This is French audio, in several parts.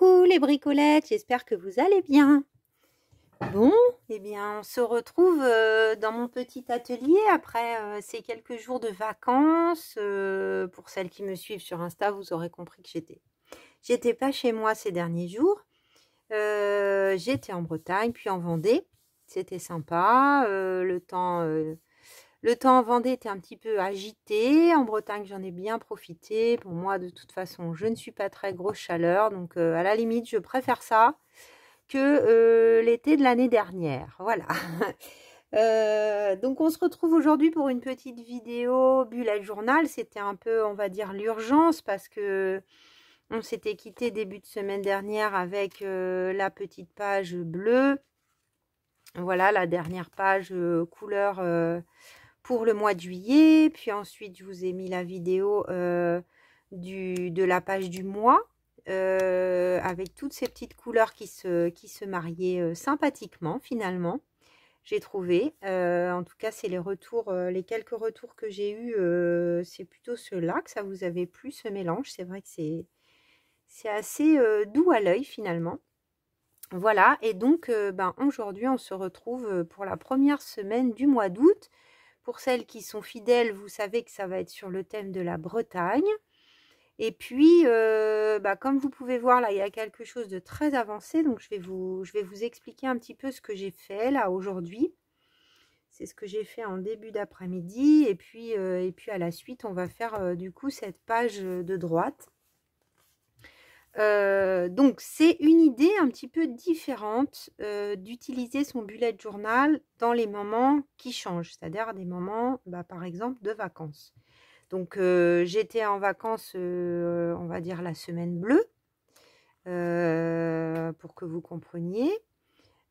Coucou les bricolettes, j'espère que vous allez bien. Bon, eh bien on se retrouve dans mon petit atelier après ces quelques jours de vacances. Pour celles qui me suivent sur Insta, vous aurez compris que j'étais pas chez moi ces derniers jours. J'étais en Bretagne, puis en Vendée. C'était sympa. Le temps en Vendée était un petit peu agité. En Bretagne, j'en ai bien profité. Pour moi, de toute façon, je ne suis pas très grosse chaleur. Donc, à la limite, je préfère ça que l'été de l'année dernière. Voilà. Donc, on se retrouve aujourd'hui pour une petite vidéo bullet journal. C'était un peu, on va dire, l'urgence parce que on s'était quitté début de semaine dernière avec la petite page bleue. Voilà, la dernière page couleur... pour le mois de juillet, puis ensuite je vous ai mis la vidéo de la page du mois avec toutes ces petites couleurs qui se mariaient sympathiquement finalement, j'ai trouvé. En tout cas, c'est les retours, les quelques retours que j'ai eus, c'est plutôt ceux-là, que ça vous avait plu ce mélange. C'est vrai que c'est assez doux à l'œil finalement. Voilà, et donc aujourd'hui on se retrouve pour la première semaine du mois d'août. Pour celles qui sont fidèles, vous savez que ça va être sur le thème de la Bretagne. Et puis, comme vous pouvez voir, là, il y a quelque chose de très avancé. Donc, je vais vous expliquer un petit peu ce que j'ai fait là aujourd'hui. C'est ce que j'ai fait en début d'après-midi. Et puis à la suite, on va faire du coup cette page de droite. Donc c'est une idée un petit peu différente d'utiliser son bullet journal dans les moments qui changent, c'est-à-dire des moments par exemple de vacances. Donc j'étais en vacances, on va dire la semaine bleue, pour que vous compreniez.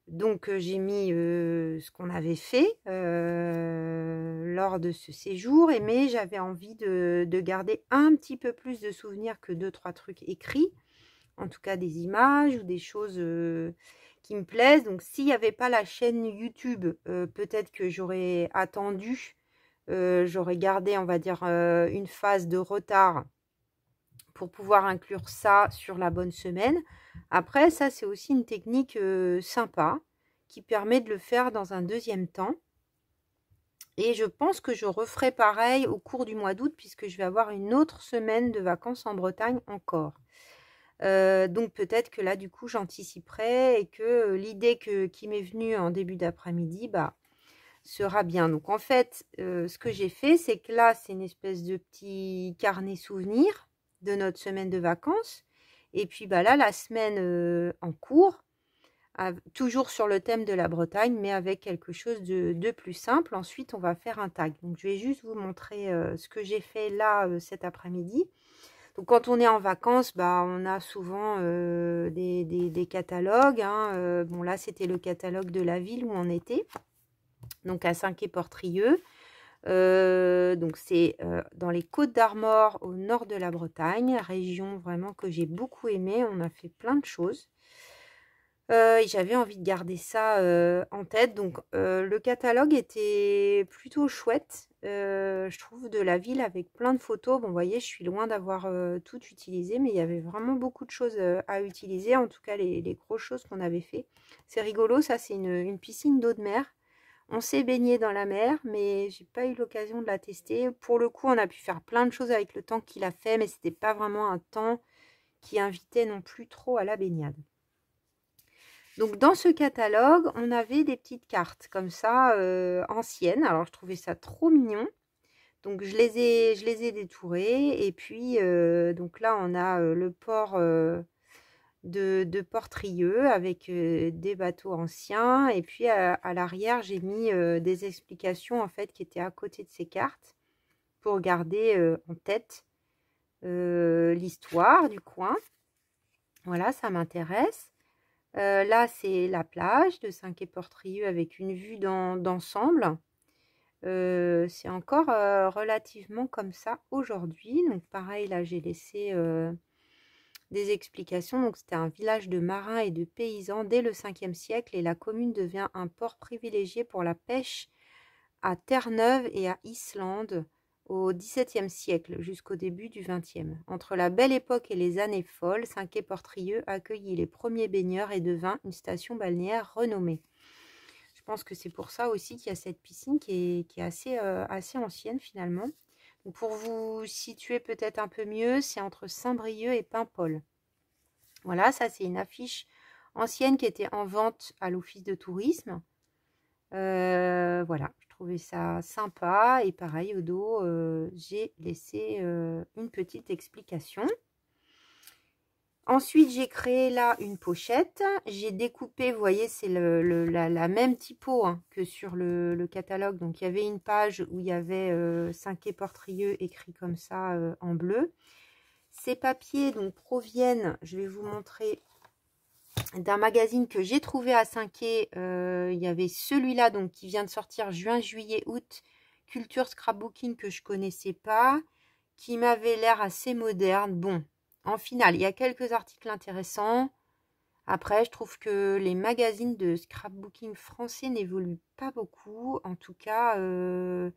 Donc j'ai mis ce qu'on avait fait lors de ce séjour, mais j'avais envie de garder un petit peu plus de souvenirs que 2-3 trucs écrits. En tout cas des images ou des choses qui me plaisent. Donc s'il n'y avait pas la chaîne YouTube, peut-être que j'aurais attendu, j'aurais gardé, on va dire, une phase de retard pour pouvoir inclure ça sur la bonne semaine. Après, ça c'est aussi une technique sympa qui permet de le faire dans un deuxième temps. Et je pense que je referai pareil au cours du mois d'août puisque je vais avoir une autre semaine de vacances en Bretagne encore. Donc peut-être que là du coup j'anticiperai et que l'idée qui m'est venue en début d'après-midi sera bien. Donc en fait ce que j'ai fait, c'est que là c'est une espèce de petit carnet souvenir de notre semaine de vacances. Et puis là la semaine en cours, toujours sur le thème de la Bretagne, mais avec quelque chose de plus simple. Ensuite on va faire un tag. Donc je vais juste vous montrer ce que j'ai fait là cet après-midi. Donc quand on est en vacances, on a souvent des catalogues. Bon là c'était le catalogue de la ville où on était, donc à Saint-Quay-Portrieux. Donc c'est dans les Côtes-d'Armor au nord de la Bretagne, région vraiment que j'ai beaucoup aimée. On a fait plein de choses. Et j'avais envie de garder ça en tête. Donc le catalogue était plutôt chouette, je trouve, de la ville avec plein de photos. Bon, vous voyez, je suis loin d'avoir tout utilisé, mais il y avait vraiment beaucoup de choses à utiliser. En tout cas, les grosses choses qu'on avait fait. C'est rigolo, ça c'est une piscine d'eau de mer. On s'est baigné dans la mer, mais j'ai pas eu l'occasion de la tester. Pour le coup, on a pu faire plein de choses avec le temps qu'il a fait, mais c'était pas vraiment un temps qui invitait non plus trop à la baignade. Donc dans ce catalogue, on avait des petites cartes comme ça, anciennes. Alors je trouvais ça trop mignon. Donc je les ai détourées. Et puis donc là on a le port de Portrieux avec des bateaux anciens. Et puis à l'arrière j'ai mis des explications en fait qui étaient à côté de ces cartes pour garder en tête l'histoire du coin. Voilà, ça m'intéresse. Là, c'est la plage de Saint-Quay-Portrieux avec une vue d'ensemble. C'est encore relativement comme ça aujourd'hui. Donc pareil, là, j'ai laissé des explications. Donc c'était un village de marins et de paysans dès le 5e siècle et la commune devient un port privilégié pour la pêche à Terre-Neuve et à Islande au XVIIe siècle jusqu'au début du XXe. Entre la Belle Époque et les années folles, Saint-Quay-Portrieux accueillit les premiers baigneurs et devint une station balnéaire renommée. Je pense que c'est pour ça aussi qu'il y a cette piscine qui est assez ancienne finalement. Donc pour vous situer peut-être un peu mieux, c'est entre Saint-Brieuc et Paimpol. Voilà, ça c'est une affiche ancienne qui était en vente à l'office de tourisme. Voilà, je trouvais ça sympa. Et pareil, au dos, j'ai laissé une petite explication. Ensuite, j'ai créé là une pochette. J'ai découpé, vous voyez, c'est la même typo hein, que sur le catalogue. Donc, il y avait une page où il y avait Saint-Quay-Portrieux écrit comme ça en bleu. Ces papiers donc proviennent, je vais vous montrer, d'un magazine que j'ai trouvé à Saint-Quay. Il y avait celui-là donc qui vient de sortir juin, juillet, août, Culture Scrapbooking que je connaissais pas, qui m'avait l'air assez moderne. Bon. En finale, il y a quelques articles intéressants. Après, je trouve que les magazines de scrapbooking français n'évoluent pas beaucoup. En tout cas, il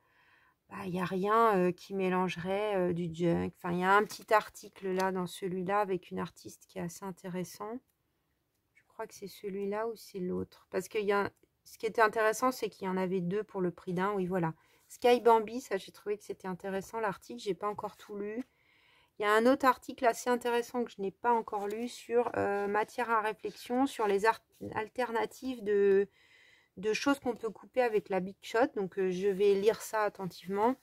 n'y a rien qui mélangerait du junk. Enfin, il y a un petit article là dans celui-là avec une artiste qui est assez intéressant. Je crois que c'est celui-là ou c'est l'autre. Parce que ce qui était intéressant, c'est qu'il y en avait deux pour le prix d'un. Oui, voilà. Sky Bambi, ça j'ai trouvé que c'était intéressant l'article. J'ai pas encore tout lu. Il y a un autre article assez intéressant que je n'ai pas encore lu sur matière à réflexion, sur les alternatives de choses qu'on peut couper avec la Big Shot. Donc, je vais lire ça attentivement.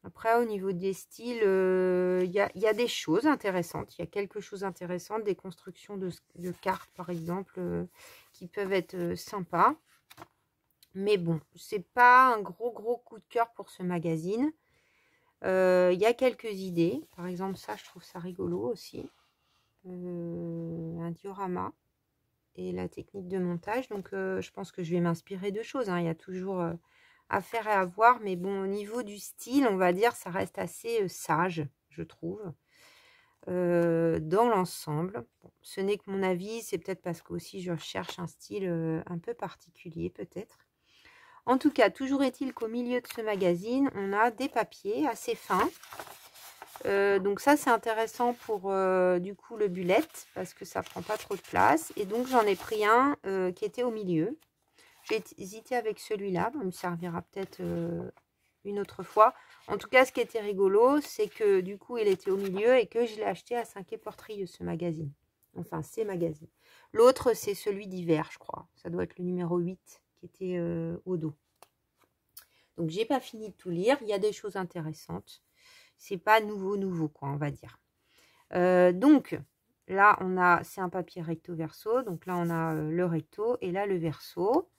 Après, au niveau des styles, il y a des choses intéressantes. Il y a quelque chose d'intéressant, des constructions de cartes, par exemple, qui peuvent être sympas. Mais bon, c'est pas un gros coup de cœur pour ce magazine. Il y a quelques idées. Par exemple, ça, je trouve ça rigolo aussi. Un diorama et la technique de montage. Donc, je pense que je vais m'inspirer de choses. Hein. Il y a toujours à faire et à voir. Mais bon, au niveau du style, on va dire, ça reste assez sage, je trouve. Dans l'ensemble. Bon, ce n'est que mon avis. C'est peut-être parce que aussi je cherche un style un peu particulier, peut-être. En tout cas, toujours est-il qu'au milieu de ce magazine, on a des papiers assez fins. Donc ça, c'est intéressant pour du coup le bullet parce que ça prend pas trop de place. Et donc, j'en ai pris un qui était au milieu. J'ai hésité avec celui-là. Il me servira peut-être une autre fois. En tout cas, ce qui était rigolo, c'est que du coup, il était au milieu et que je l'ai acheté à Saint-Quay-Portrieux, ce magazine. Enfin, ces magazines. L'autre, c'est celui d'hiver, je crois. Ça doit être le numéro 8 qui était au dos. Donc, j'ai pas fini de tout lire. Il y a des choses intéressantes. C'est pas nouveau, quoi, on va dire. Donc, là, c'est un papier recto-verso. Donc là, on a le recto et là, le verso.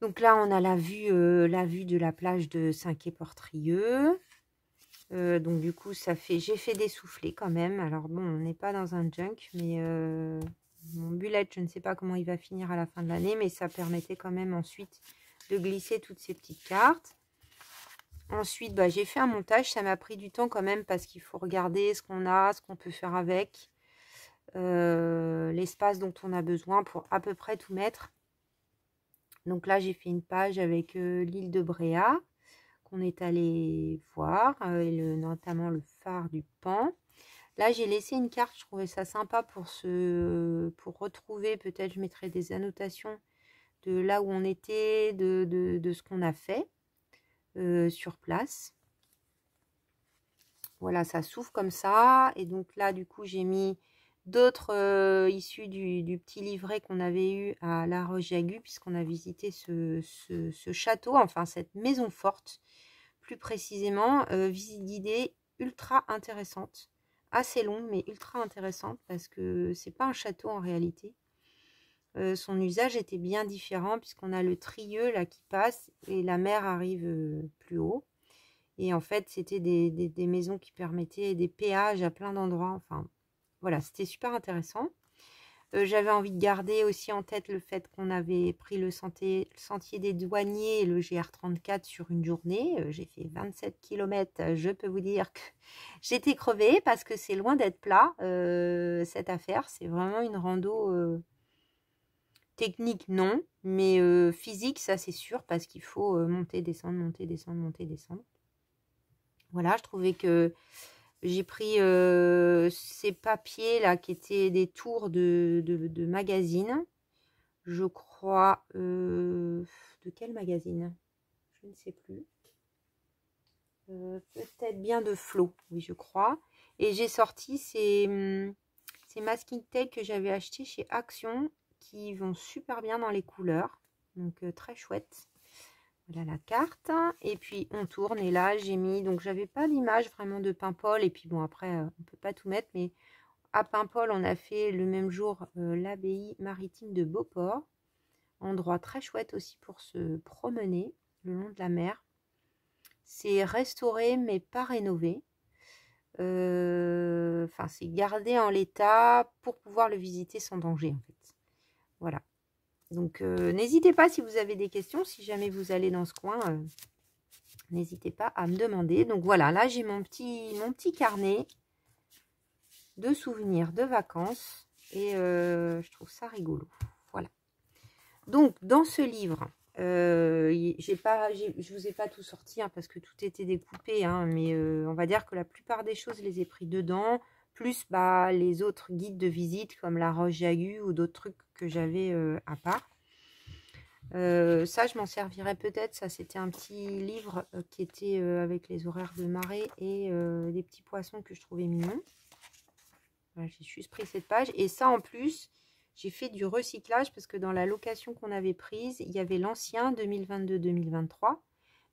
Donc là, on a la vue de la plage de Saint-Quay-Portrieux. Donc du coup, j'ai fait des soufflets quand même. Alors bon, on n'est pas dans un junk, mais mon bullet, je ne sais pas comment il va finir à la fin de l'année, mais ça permettait quand même ensuite de glisser toutes ces petites cartes. Ensuite, j'ai fait un montage. Ça m'a pris du temps quand même parce qu'il faut regarder ce qu'on a, ce qu'on peut faire avec, l'espace dont on a besoin pour à peu près tout mettre. Donc là, j'ai fait une page avec l'île de Bréa qu'on est allé voir, et notamment le phare du Pan. Là, j'ai laissé une carte, je trouvais ça sympa pour retrouver, peut-être je mettrai des annotations de là où on était, de ce qu'on a fait sur place. Voilà, ça s'ouvre comme ça. Et donc là, du coup, j'ai mis d'autres issus du petit livret qu'on avait eu à La Roche-Jagu, puisqu'on a visité ce château, enfin cette maison forte, plus précisément. Visite guidée ultra intéressante, assez longue, mais ultra intéressante, parce que c'est pas un château en réalité. Son usage était bien différent, puisqu'on a le Trieux là qui passe, et la mer arrive plus haut. Et en fait, c'était des maisons qui permettaient des péages à plein d'endroits. Enfin, voilà, c'était super intéressant. J'avais envie de garder aussi en tête le fait qu'on avait pris le sentier des douaniers et le GR34 sur une journée. J'ai fait 27 km. Je peux vous dire que j'étais crevée parce que c'est loin d'être plat, cette affaire. C'est vraiment une rando technique, non. Mais physique, ça c'est sûr, parce qu'il faut monter, descendre, monter, descendre, monter, descendre. Voilà, je trouvais que j'ai pris ces papiers là qui étaient des tours de magazine. Je crois, de quel magazine? Je ne sais plus. Peut-être bien de Flo, oui je crois. Et j'ai sorti ces masking tape que j'avais acheté chez Action qui vont super bien dans les couleurs. Donc très chouette. Voilà la carte. Et puis on tourne et là j'ai mis, donc j'avais pas l'image vraiment de Paimpol. Et puis bon après on peut pas tout mettre, mais à Paimpol on a fait le même jour l'abbaye maritime de Beauport. Endroit très chouette aussi pour se promener le long de la mer. C'est restauré mais pas rénové. Enfin, c'est gardé en l'état pour pouvoir le visiter sans danger en fait. Voilà. Donc n'hésitez pas si vous avez des questions, si jamais vous allez dans ce coin, n'hésitez pas à me demander. Donc voilà, là j'ai mon petit carnet de souvenirs de vacances et je trouve ça rigolo. Voilà. Donc dans ce livre, je vous ai pas tout sorti hein, parce que tout était découpé, hein, mais on va dire que la plupart des choses, je les ai pris dedans, plus bah, les autres guides de visite comme la Roche-Jagu ou d'autres trucs que j'avais à part. Ça, je m'en servirai peut-être. Ça, c'était un petit livre qui était avec les horaires de marée et des petits poissons que je trouvais mignons. Voilà, j'ai juste pris cette page. Et ça, en plus, j'ai fait du recyclage parce que dans la location qu'on avait prise, il y avait l'ancien 2022-2023.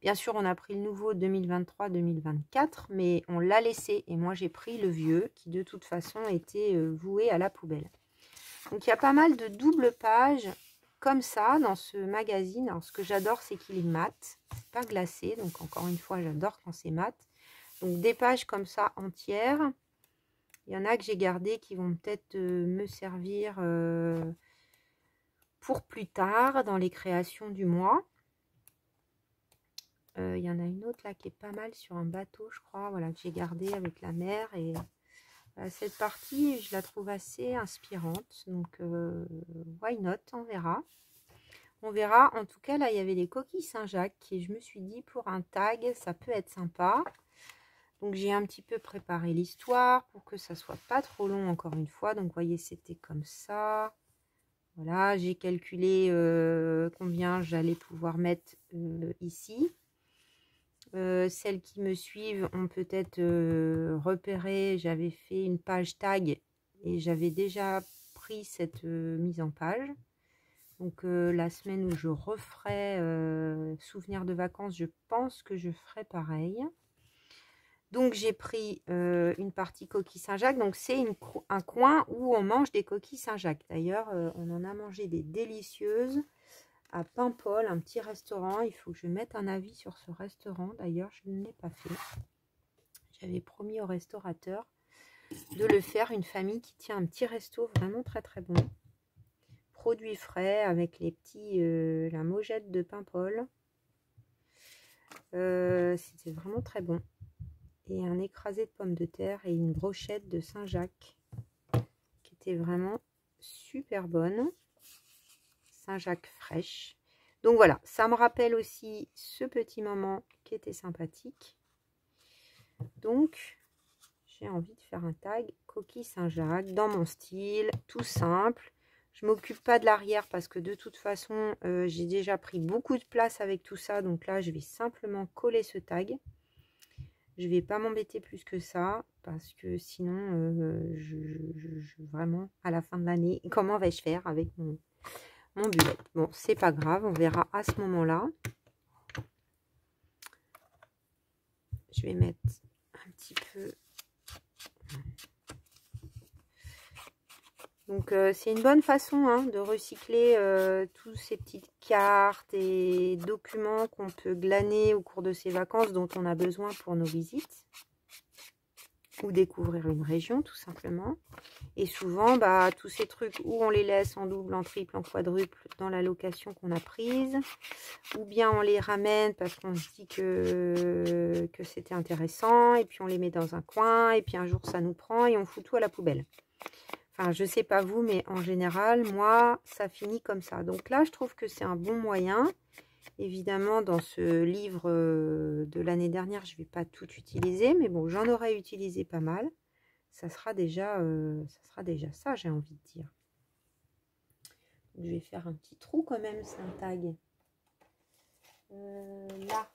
Bien sûr, on a pris le nouveau 2023-2024, mais on l'a laissé. Et moi, j'ai pris le vieux qui, de toute façon, était voué à la poubelle. Donc, il y a pas mal de doubles pages comme ça dans ce magazine. Alors, ce que j'adore, c'est qu'il est mat. C'est pas glacé. Donc, encore une fois, j'adore quand c'est mat. Donc, des pages comme ça entières. Il y en a que j'ai gardé qui vont peut-être me servir pour plus tard dans les créations du mois. Il y en a une autre là qui est pas mal sur un bateau, je crois, voilà, que j'ai gardé avec la mer. Et cette partie, je la trouve assez inspirante. Donc, why not, on verra. On verra. En tout cas, là, il y avait des coquilles Saint-Jacques et je me suis dit, pour un tag, ça peut être sympa. Donc, j'ai un petit peu préparé l'histoire pour que ça soit pas trop long, encore une fois. Donc, vous voyez, c'était comme ça. Voilà, j'ai calculé combien j'allais pouvoir mettre ici. Celles qui me suivent ont peut-être repéré, j'avais fait une page tag et j'avais déjà pris cette mise en page. Donc la semaine où je referai souvenirs de vacances, je pense que je ferai pareil. Donc j'ai pris une partie coquille Saint-Jacques. Donc c'est un coin où on mange des coquilles Saint-Jacques. D'ailleurs, on en a mangé des délicieuses à Paimpol, un petit restaurant. Il faut que je mette un avis sur ce restaurant. D'ailleurs, je ne l'ai pas fait. J'avais promis au restaurateur de le faire. Une famille qui tient un petit resto vraiment très très bon. Produits frais avec les petits, la Mojette de Paimpol. C'était vraiment très bon. Et un écrasé de pommes de terre et une brochette de Saint-Jacques qui était vraiment super bonne. Saint-Jacques fraîche. Donc voilà, ça me rappelle aussi ce petit moment qui était sympathique. Donc, j'ai envie de faire un tag coquille Saint-Jacques dans mon style, tout simple. Je m'occupe pas de l'arrière parce que de toute façon, j'ai déjà pris beaucoup de place avec tout ça. Donc là, je vais simplement coller ce tag. Je vais pas m'embêter plus que ça parce que sinon, vraiment, à la fin de l'année, comment vais-je faire avec mon bullet? Bon, c'est pas grave, on verra à ce moment-là. Je vais mettre un petit peu. Donc, c'est une bonne façon hein, de recycler tous ces petites cartes et documents qu'on peut glaner au cours de ces vacances dont on a besoin pour nos visites. Ou découvrir une région, tout simplement. Et souvent, bah, tous ces trucs où on les laisse en double, en triple, en quadruple dans la location qu'on a prise. Ou bien on les ramène parce qu'on se dit que c'était intéressant. Et puis on les met dans un coin. Et puis un jour, ça nous prend et on fout tout à la poubelle. Enfin, je sais pas vous, mais en général, moi, ça finit comme ça. Donc là, je trouve que c'est un bon moyen. Évidemment, dans ce livre de l'année dernière, je ne vais pas tout utiliser, mais bon, j'en aurais utilisé pas mal. Ça sera déjà ça, j'ai envie de dire. Je vais faire un petit trou quand même, c'est un tag. Là.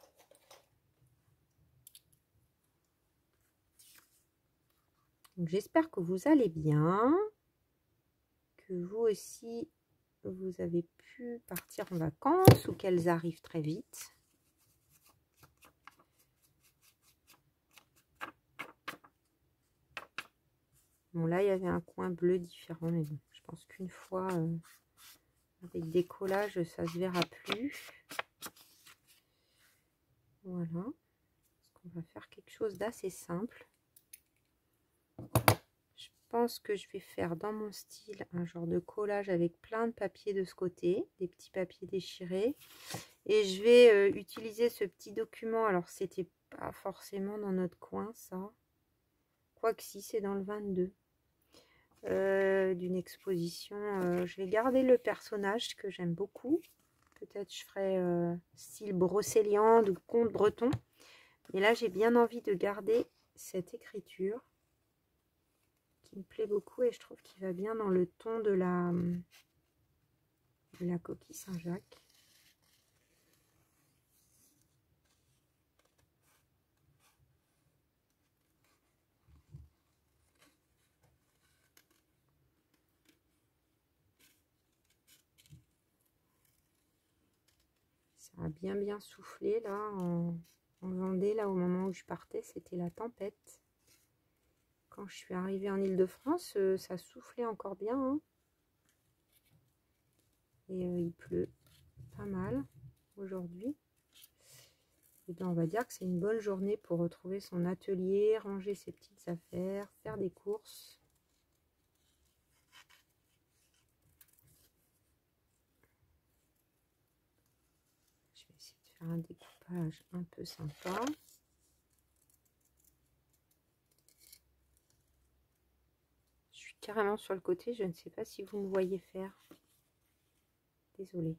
J'espère que vous allez bien, que vous aussi, vous avez pu partir en vacances ou qu'elles arrivent très vite. Bon, là, il y avait un coin bleu différent, mais bon, je pense qu'une fois, avec des collages, ça se verra plus. Voilà. On va faire quelque chose d'assez simple. Je pense que je vais faire dans mon style un genre de collage avec plein de papiers de ce côté, des petits papiers déchirés. Et je vais utiliser ce petit document. Alors, c'était pas forcément dans notre coin, ça. Quoique si, c'est dans le 22. D'une exposition. Je vais garder le personnage que j'aime beaucoup. Peut-être je ferai style Brocéliande ou conte breton. Mais là, j'ai bien envie de garder cette écriture qui me plaît beaucoup et je trouve qu'il va bien dans le ton de la coquille Saint-Jacques. Ça a bien soufflé là en Vendée, là au moment où je partais, c'était la tempête. Quand je suis arrivée en Île-de-France, ça soufflait encore bien. Hein. Et il pleut pas mal aujourd'hui. Et bien on va dire que c'est une bonne journée pour retrouver son atelier, ranger ses petites affaires, faire des courses. Je vais essayer de faire un découpage un peu sympa. Je suis carrément sur le côté, je ne sais pas si vous me voyez faire. Désolée.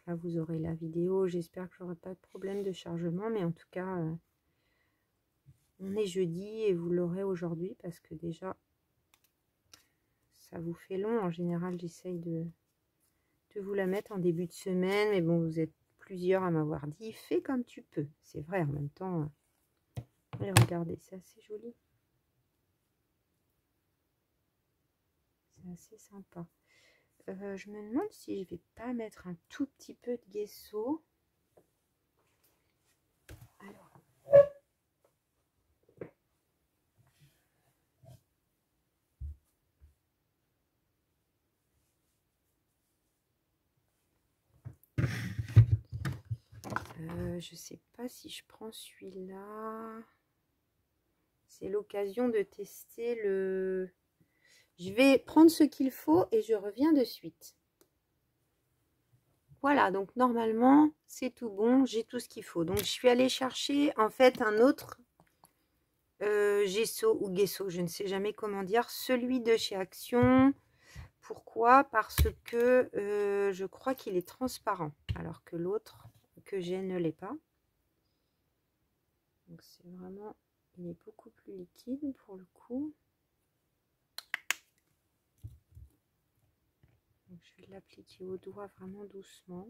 Là, vous aurez la vidéo. J'espère que j'aurai pas de problème de chargement. Mais en tout cas, on est jeudi et vous l'aurez aujourd'hui parce que déjà, ça vous fait long. En général, j'essaye de vous la mettre en début de semaine. Mais bon, vous êtes plusieurs à m'avoir dit, fais comme tu peux. C'est vrai, en même temps. Et regardez, c'est assez joli. C'est assez sympa. Je me demande si je vais pas mettre un tout petit peu de gesso. Alors. Je sais pas si je prends celui-là. C'est l'occasion de tester le... Je vais prendre ce qu'il faut et je reviens de suite. Voilà, donc normalement, c'est tout bon. J'ai tout ce qu'il faut. Donc, je suis allée chercher, en fait, un autre gesso ou gesso. Je ne sais jamais comment dire. Celui de chez Action. Pourquoi? Parce que je crois qu'il est transparent. Alors que l'autre que j'ai ne l'est pas. Donc, c'est vraiment... Il est beaucoup plus liquide pour le coup. Donc, je vais l'appliquer au doigt vraiment doucement.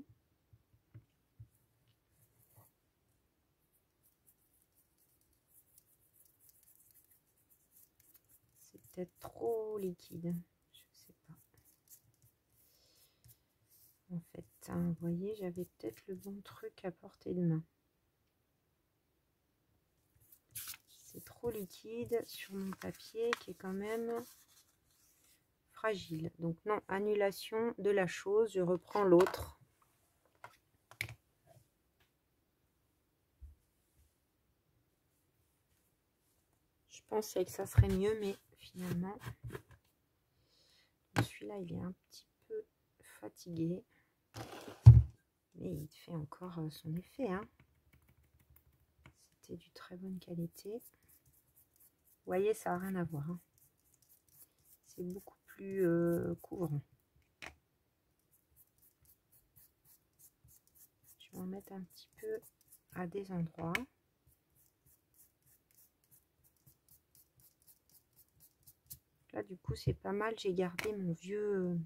C'est peut-être trop liquide. Je sais pas. En fait, hein, vous voyez, j'avais peut-être le bon truc à portée de main. C'est trop liquide sur mon papier qui est quand même fragile. Donc non, annulation de la chose. Je reprends l'autre. Je pensais que ça serait mieux, mais finalement, celui-là, il est un petit peu fatigué. Mais il fait encore son effet. Hein. C'était du très bonne qualité. voyez, ça n'a rien à voir, hein. C'est beaucoup plus couvrant. Je vais en mettre un petit peu à des endroits. Là, du coup, c'est pas mal. J'ai gardé mon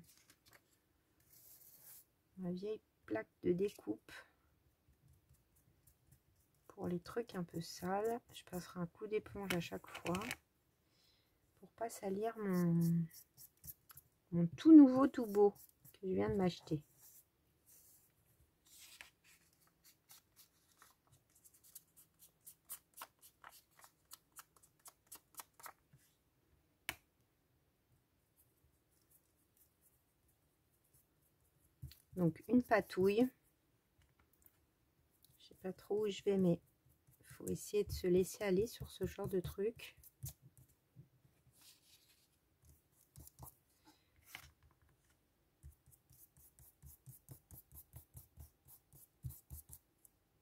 ma vieille plaque de découpe pour les trucs un peu sales. Je passerai un coup d'éponge à chaque fois pour pas salir mon tout nouveau tout beau que je viens de m'acheter. Donc une patouille. Je sais pas trop où je vais, mais il faut essayer de se laisser aller sur ce genre de truc.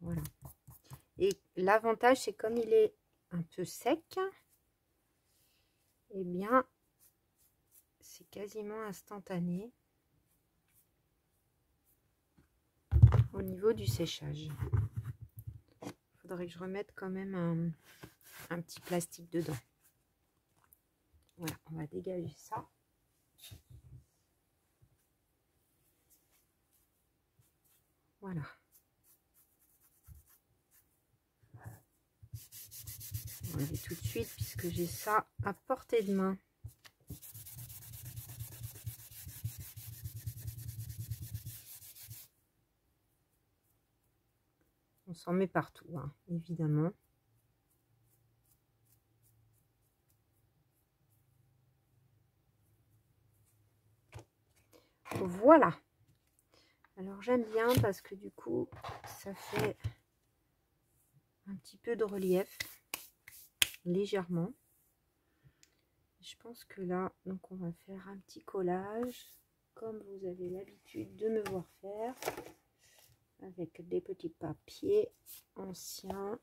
Voilà. Et l'avantage, c'est comme il est un peu sec, eh bien, c'est quasiment instantané au niveau du séchage. Il faudrait que je remette quand même un petit plastique dedans. Voilà, on va dégager ça. Voilà. On va enlever tout de suite puisque j'ai ça à portée de main. On s'en met partout, hein, évidemment. Voilà. Alors j'aime bien parce que du coup, ça fait un petit peu de relief, légèrement. Je pense que là, donc on va faire un petit collage, comme vous avez l'habitude de me voir faire, avec des petits papiers anciens.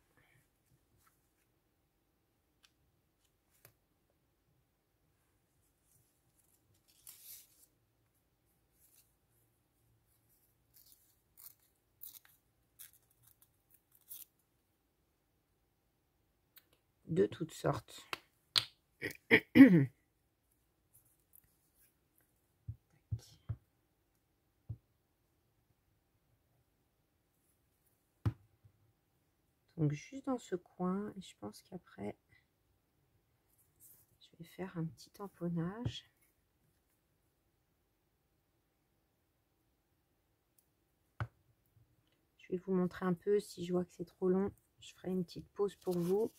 De toutes sortes. Donc juste dans ce coin, et je pense qu'après, je vais faire un petit tamponnage. Je vais vous montrer un peu, si je vois que c'est trop long, je ferai une petite pause pour vous.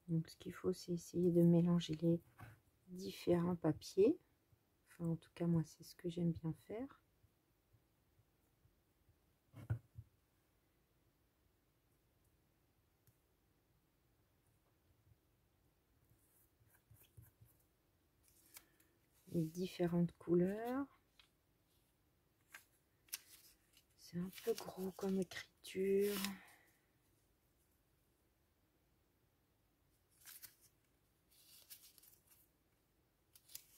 Donc ce qu'il faut, c'est essayer de mélanger les différents papiers. Enfin, en tout cas, moi, c'est ce que j'aime bien faire. Les différentes couleurs. C'est un peu gros comme écriture.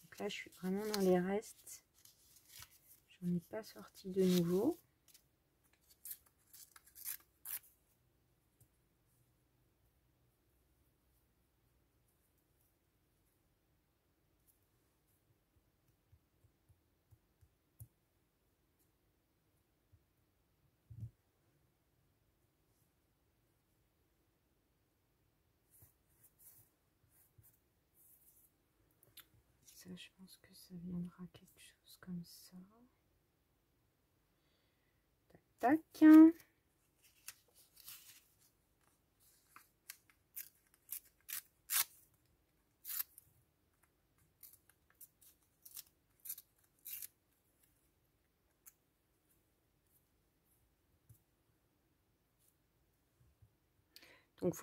Donc là, je suis vraiment dans les restes. J'en ai pas sorti de nouveau. Ça, je pense que ça viendra quelque chose comme ça. Tac, tac. Donc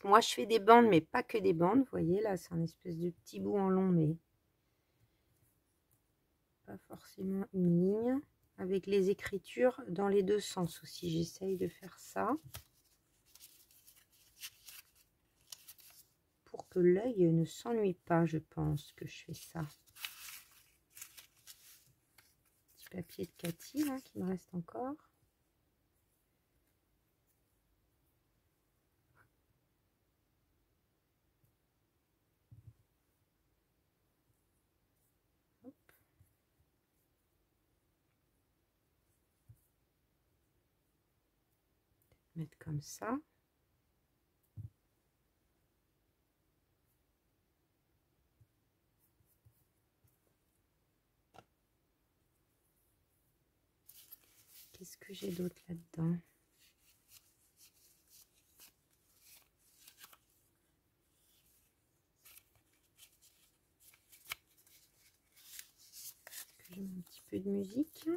moi je fais des bandes, mais pas que des bandes. Vous voyez là, c'est un espèce de petit bout en long, mais pas forcément une ligne. Avec les écritures dans les deux sens aussi. J'essaye de faire ça. Pour que l'œil ne s'ennuie pas, je pense que je fais ça. Petit papier de Cathy là, qui me reste encore. Hop. Mettre comme ça. Qu'est-ce que j'ai d'autre là-dedans? Je mets un petit peu de musique.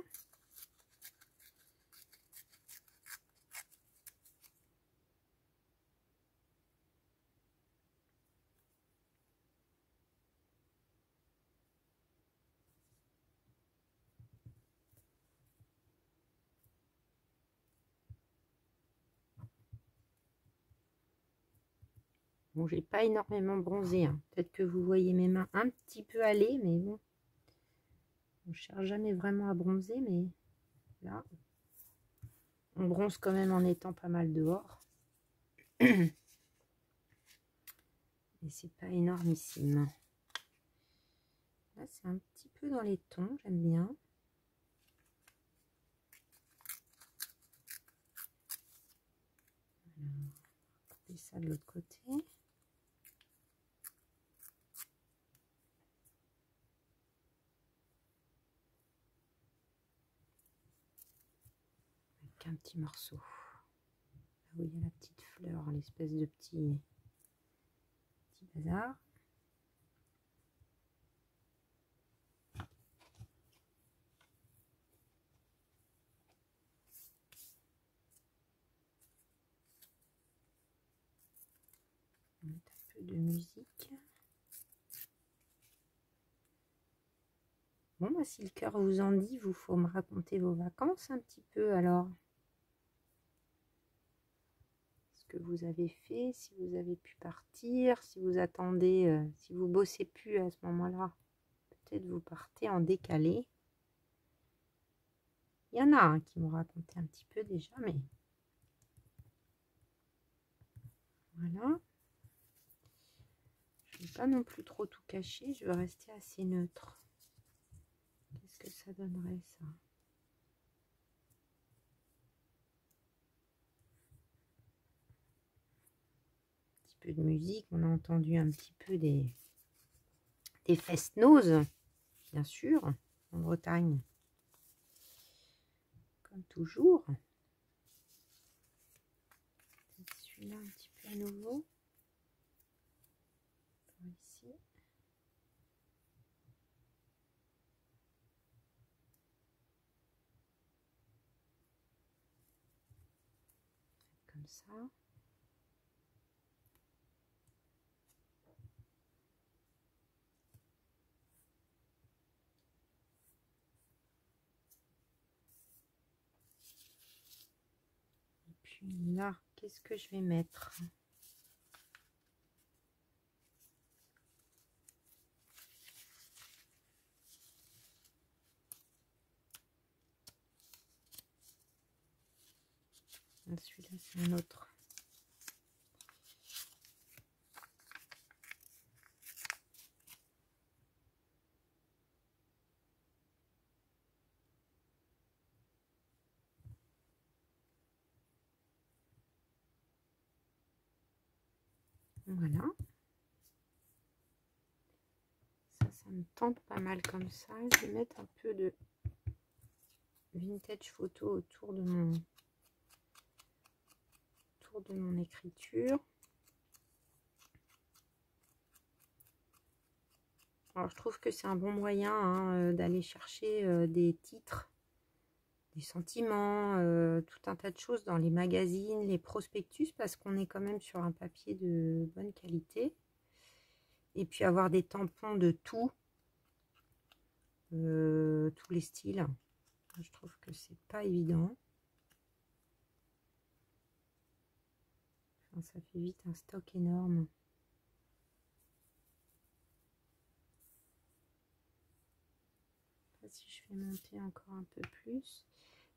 Bon, j'ai pas énormément bronzé, hein. Peut-être que vous voyez mes mains un petit peu aller, mais bon. On cherche jamais vraiment à bronzer, mais là, on bronze quand même en étant pas mal dehors. Et c'est pas énormissime. Là, c'est un petit peu dans les tons, j'aime bien. Et ça de l'autre côté. Avec un petit morceau. Là où il y a la petite fleur, l'espèce de petit bazar. On met un peu de musique. Bon, bah, si le cœur vous en dit, vous faut me raconter vos vacances un petit peu alors. Ce que vous avez fait, si vous avez pu partir, si vous attendez, si vous bossez plus à ce moment-là, peut-être vous partez en décalé. Il y en a un qui m'ont raconté un petit peu déjà, mais voilà. Je ne vais pas non plus trop tout cacher, je veux rester assez neutre. Qu'est-ce que ça donnerait ça? Un petit peu de musique, on a entendu un petit peu des fest-noz, bien sûr, en Bretagne. Comme toujours. Celui-là un petit peu à nouveau. Par ici. Comme ça. Et puis là, qu'est-ce que je vais mettre? Celui-là, c'est un autre. Voilà. Ça me tente pas mal comme ça. Je vais mettre un peu de vintage photo autour de mon écriture. Alors, je trouve que c'est un bon moyen hein, d'aller chercher des titres des sentiments, tout un tas de choses dans les magazines, les prospectus, parce qu'on est quand même sur un papier de bonne qualité. Et puis avoir des tampons de tout, tous les styles. Je trouve que c'est pas évident. Enfin, ça fait vite un stock énorme. Si je fais monter encore un peu plus,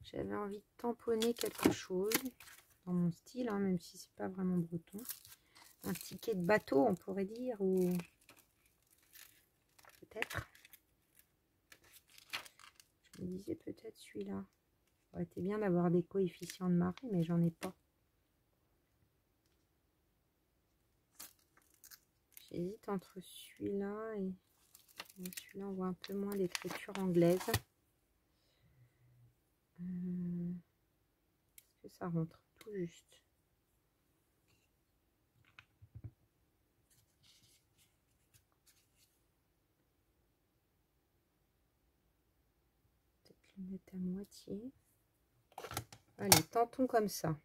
j'avais envie de tamponner quelque chose dans mon style, hein, même si c'est pas vraiment breton. Un ticket de bateau, on pourrait dire, ou peut-être. Je me disais peut-être celui-là. Ça aurait été bien d'avoir des coefficients de marée, mais j'en ai pas. J'hésite entre celui-là et celui-là. On voit un peu moins d'écriture anglaise. Est-ce que ça rentre tout juste? Peut-être le mettre à moitié. Allez, tentons comme ça.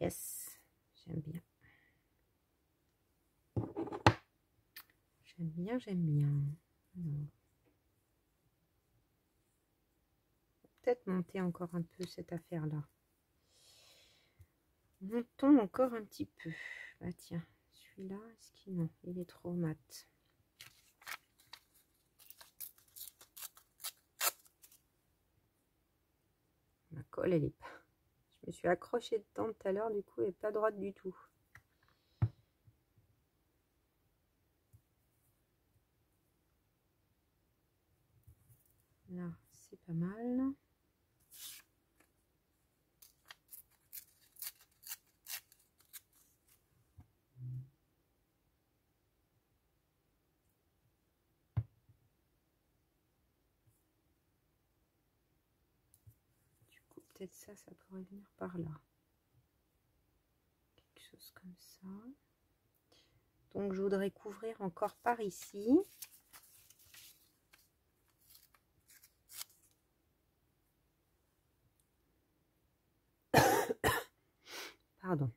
Yes, j'aime bien. J'aime bien, j'aime bien. Peut-être monter encore un peu cette affaire-là. Montons encore un petit peu. Bah tiens, celui-là, est-ce qu'il non, il est trop mat. Ma colle, elle est pas. Je me suis accrochée dedans tout à l'heure, du coup, elle n'est pas droite du tout. Là, c'est pas mal. Du coup, peut-être ça pourrait venir par là. Quelque chose comme ça. Donc, je voudrais couvrir encore par ici. Pardon.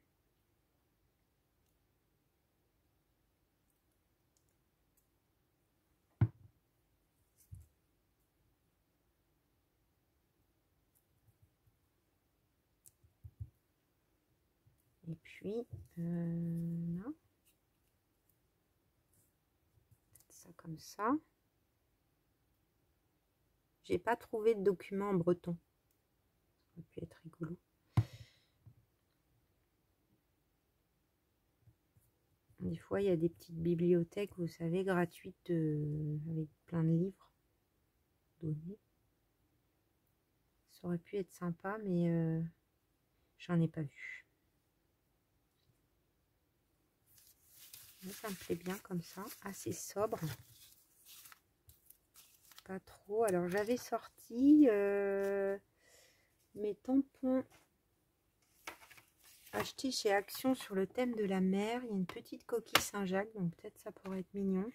Et puis, là. Ça comme ça. J'ai pas trouvé de document en breton. Ça aurait pu être rigolo. Des fois, il y a des petites bibliothèques, vous savez, gratuites, avec plein de livres donnés. Ça aurait pu être sympa, mais j'en ai pas vu. Mais ça me plaît bien comme ça, assez sobre. Pas trop. Alors, j'avais sorti mes tampons achetés chez Action sur le thème de la mer. Il y a une petite coquille Saint-Jacques, donc peut-être ça pourrait être mignon.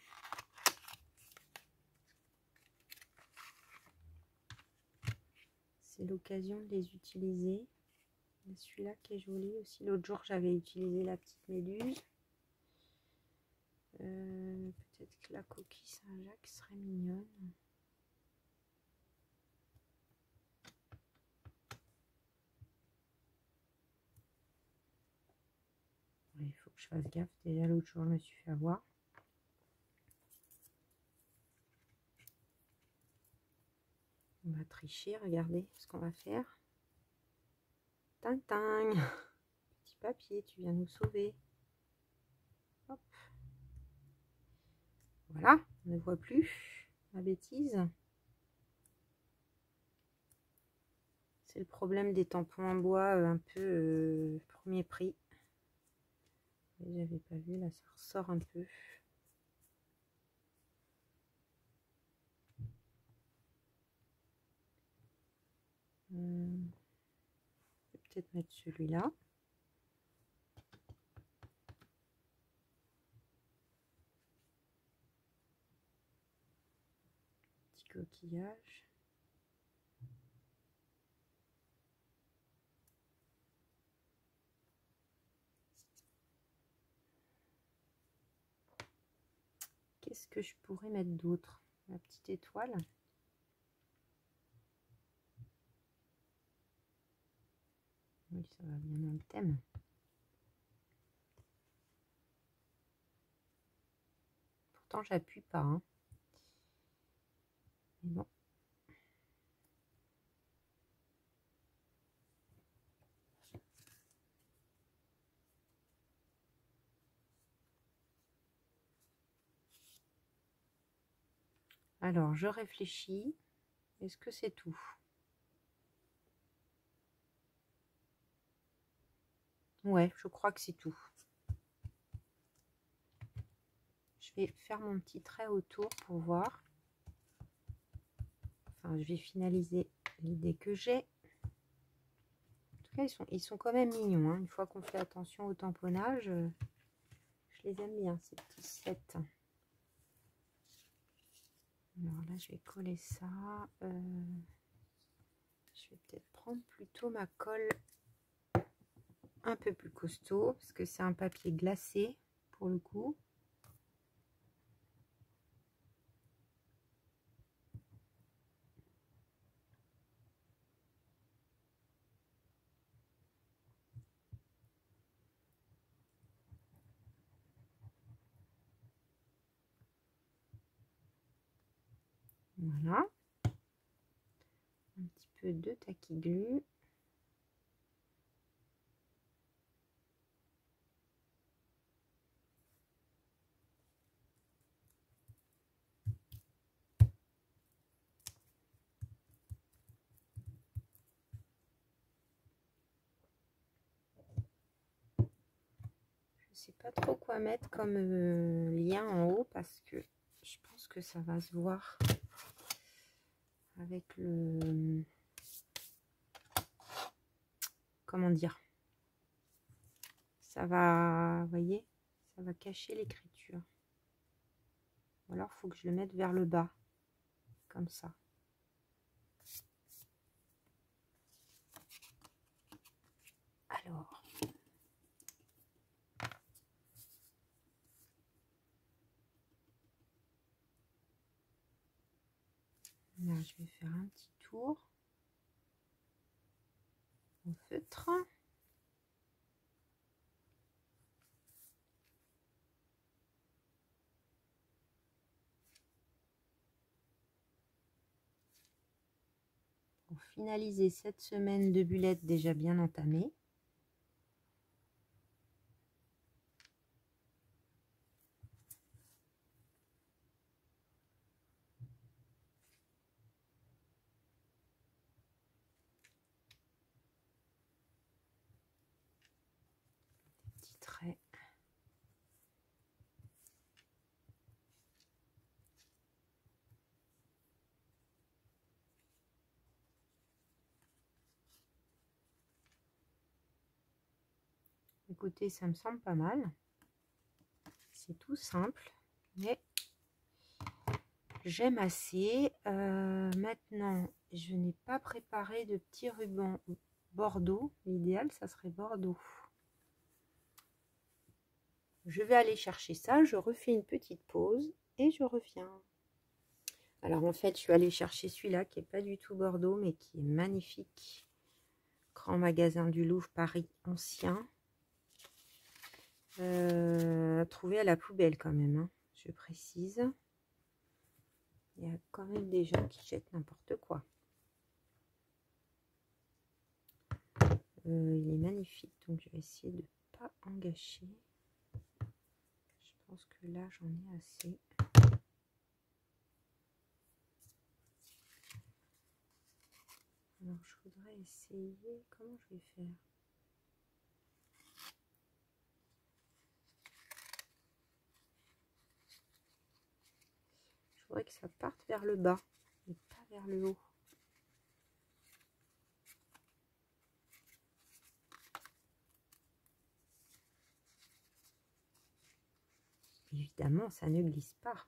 C'est l'occasion de les utiliser. Celui-là qui est joli aussi. L'autre jour, j'avais utilisé la petite méduse. Peut-être que la coquille Saint-Jacques serait mignonne. Il faut que je fasse gaffe. Déjà, l'autre jour, je me suis fait avoir. On va tricher. Regardez ce qu'on va faire. Ting, ting. Petit papier, tu viens nous sauver. Hop. Voilà, on ne voit plus ma bêtise. C'est le problème des tampons en bois un peu premier prix. J'avais pas vu, là ça ressort un peu. peut-être mettre celui-là. Petit coquillage. Qu'est-ce que je pourrais mettre d'autre? La petite étoile. Oui, ça va bien dans le thème. Pourtant, j'appuie pas. Hein. Mais bon. Alors, je réfléchis. Est-ce que c'est tout? Ouais, je crois que c'est tout. Je vais faire mon petit trait autour pour voir. Enfin, je vais finaliser l'idée que j'ai. En tout cas, ils sont quand même mignons. Hein. Une fois qu'on fait attention au tamponnage, je les aime bien, ces petits sets. Alors là, je vais coller ça. Je vais peut-être prendre plutôt ma colle un peu plus costaud, parce que c'est un papier glacé pour le coup. Voilà. Un petit peu de taquiglu. Je sais pas trop quoi mettre comme lien en haut parce que je pense que ça va se voir avec le, comment dire, ça va, vous voyez, ça va cacher l'écriture. Ou alors il faut que je le mette vers le bas comme ça. Alors là, je vais faire un petit tour au feutre. Pour finaliser cette semaine de bullettes déjà bien entamée. Petit trait. Écoutez, ça me semble pas mal. C'est tout simple, mais j'aime assez. Maintenant, je n'ai pas préparé de petits rubans bordeaux. L'idéal, ça serait bordeaux. Je vais aller chercher ça. Je refais une petite pause et je reviens. Alors en fait, je suis allée chercher celui-là qui n'est pas du tout bordeaux, mais qui est magnifique. Grand magasin du Louvre, Paris, ancien. Trouvé à la poubelle quand même, hein, je précise. Il y a quand même des gens qui jettent n'importe quoi. Il est magnifique, donc je vais essayer de ne pas en gâcher. Je pense que là, j'en ai assez. Alors, je voudrais essayer... Comment je vais faire? Je voudrais que ça parte vers le bas, et pas vers le haut. évidemment, ça ne glisse pas.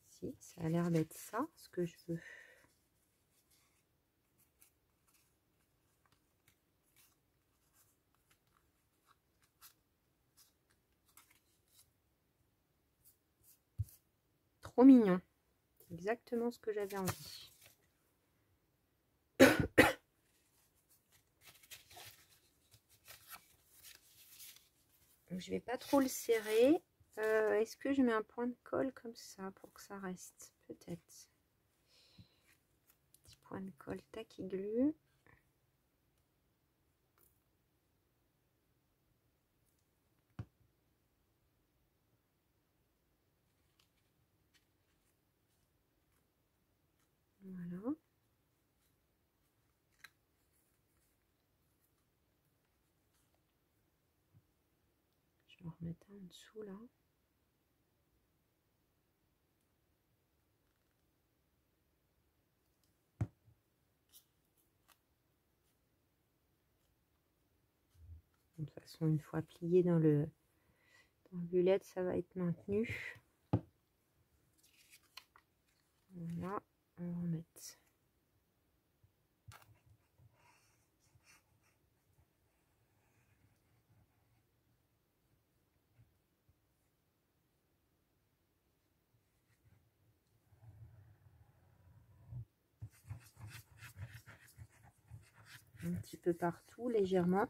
Si, ça a l'air d'être ça, ce que je veux. Trop mignon. Exactement ce que j'avais envie. Je vais pas trop le serrer. Est-ce que je mets un point de colle comme ça pour que ça reste? Peut-être. Petit point de colle tacky glue. Voilà. Je vais en remettre un en dessous là. De toute façon, une fois plié dans le bullet, ça va être maintenu. Voilà, on va remettre. Un petit peu partout, légèrement.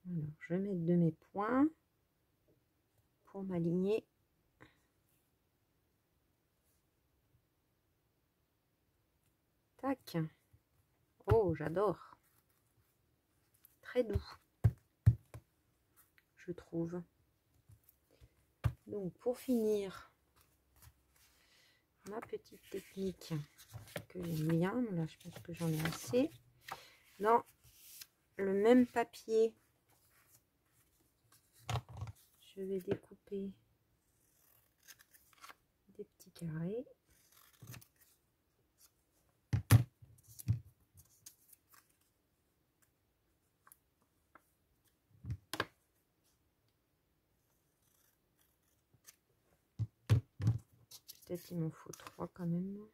Alors, je vais mettre de mes points pour m'aligner. Tac. Oh, j'adore. Très doux, je trouve. Donc, pour finir, ma petite technique que j'aime bien, là, je pense que j'en ai assez. Dans le même papier, je vais découper des petits carrés. Peut-être il m'en faut 3 quand même.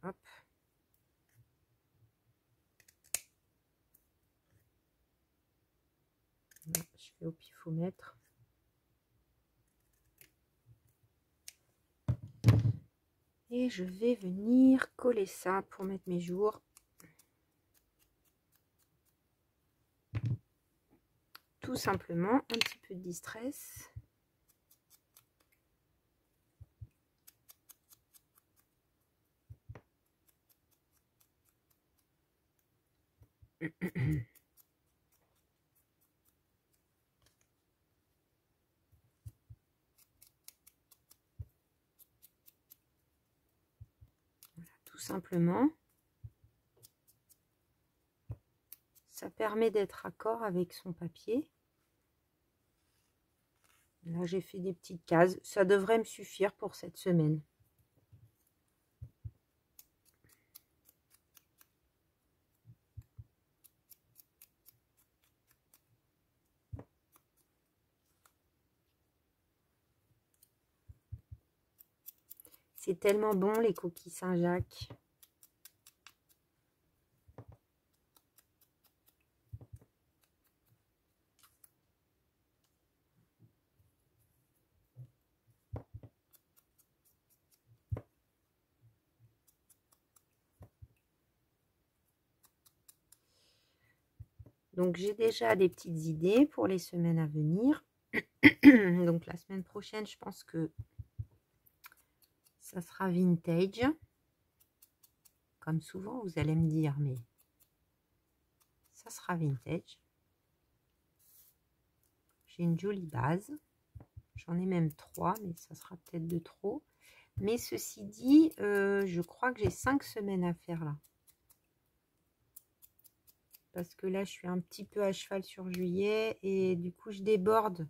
Hop. Là, je fais au pifomètre. Et je vais venir coller ça pour mettre mes jours. Tout simplement, un petit peu de distress. Voilà, tout simplement. Ça permet d'être raccord avec son papier. Là, j'ai fait des petites cases. Ça devrait me suffire pour cette semaine. C'est tellement bon, les coquilles Saint-Jacques. Donc, j'ai déjà des petites idées pour les semaines à venir. Donc, la semaine prochaine, je pense que ça sera vintage. Comme souvent, vous allez me dire, mais ça sera vintage. J'ai une jolie base. J'en ai même 3, mais ça sera peut-être de trop. Mais ceci dit, je crois que j'ai 5 semaines à faire là. Parce que là, je suis un petit peu à cheval sur juillet. Et du coup, je déborde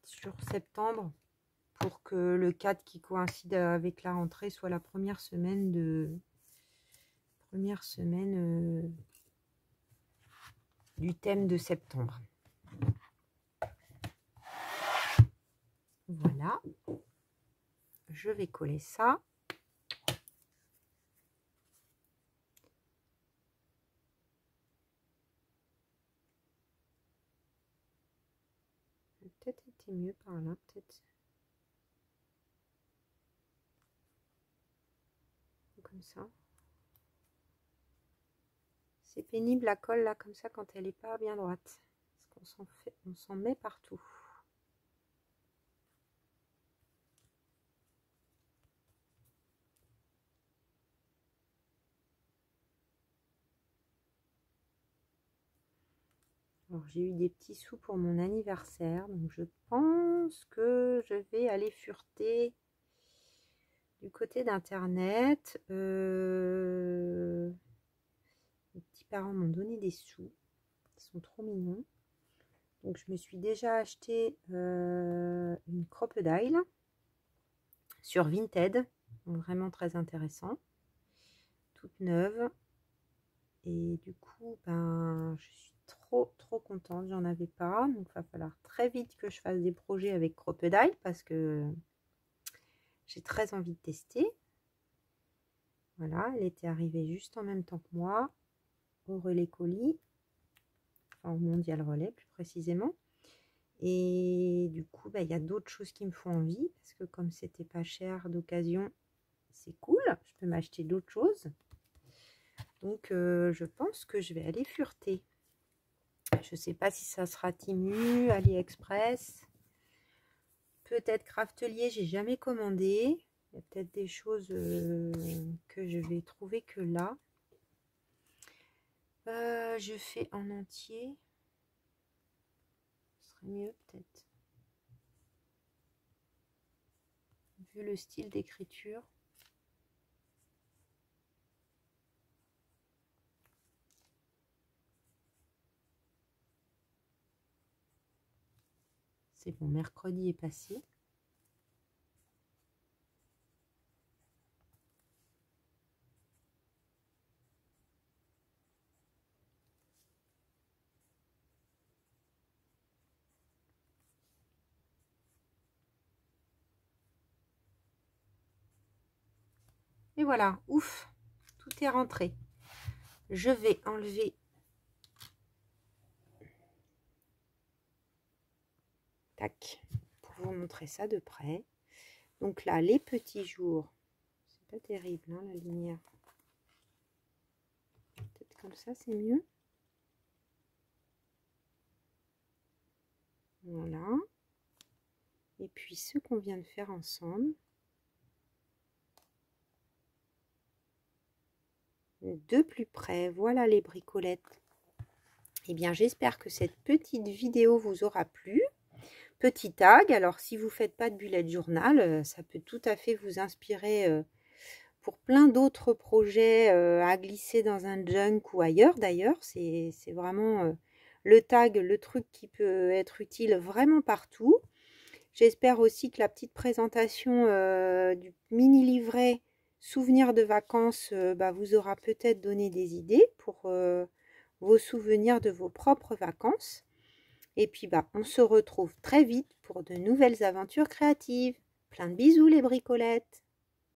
sur septembre. Pour que le 4 qui coïncide avec la rentrée soit la première semaine du thème de septembre. Voilà. Je vais coller ça. Peut-être été mieux par là, peut-être. Comme ça. C'est pénible la colle là, comme ça, quand elle n'est pas bien droite. Parce qu'on s'en met partout. Alors, j'ai eu des petits sous pour mon anniversaire, donc je pense que je vais aller fureter du côté d'internet. Mes petits parents m'ont donné des sous, ils sont trop mignons. Donc je me suis déjà acheté une crocodile sur Vinted, donc vraiment très intéressant, toute neuve. Et du coup, ben, je suis trop contente, j'en avais pas. Donc il va falloir très vite que je fasse des projets avec Crocodile parce que j'ai très envie de tester. Voilà, elle était arrivée juste en même temps que moi au relais colis, enfin au mondial relais plus précisément. Et du coup, bah, y a d'autres choses qui me font envie parce que comme c'était pas cher d'occasion, c'est cool, je peux m'acheter d'autres choses. Donc je pense que je vais aller fureter. Je sais pas si ça sera Temu, AliExpress, peut-être Craftelier, j'ai jamais commandé. Il y a peut-être des choses que je vais trouver que là. Je fais en entier. Ce serait mieux peut-être. Vu le style d'écriture. C'est bon, mercredi est passé. Et voilà, ouf, tout est rentré. Je vais enlever tac, pour vous montrer ça de près. Donc là, les petits jours, c'est pas terrible, hein, la lumière. Peut-être comme ça, c'est mieux. Voilà. Et puis ce qu'on vient de faire ensemble. De plus près, voilà les bricolettes. Eh bien, j'espère que cette petite vidéo vous aura plu. Petit tag, alors si vous ne faites pas de bullet journal, ça peut tout à fait vous inspirer pour plein d'autres projets à glisser dans un junk ou ailleurs d'ailleurs. C'est vraiment le tag, le truc qui peut être utile vraiment partout. J'espère aussi que la petite présentation du mini livret souvenirs de vacances vous aura peut-être donné des idées pour vos souvenirs de vos propres vacances. Et puis on se retrouve très vite pour de nouvelles aventures créatives. Plein de bisous les bricolettes!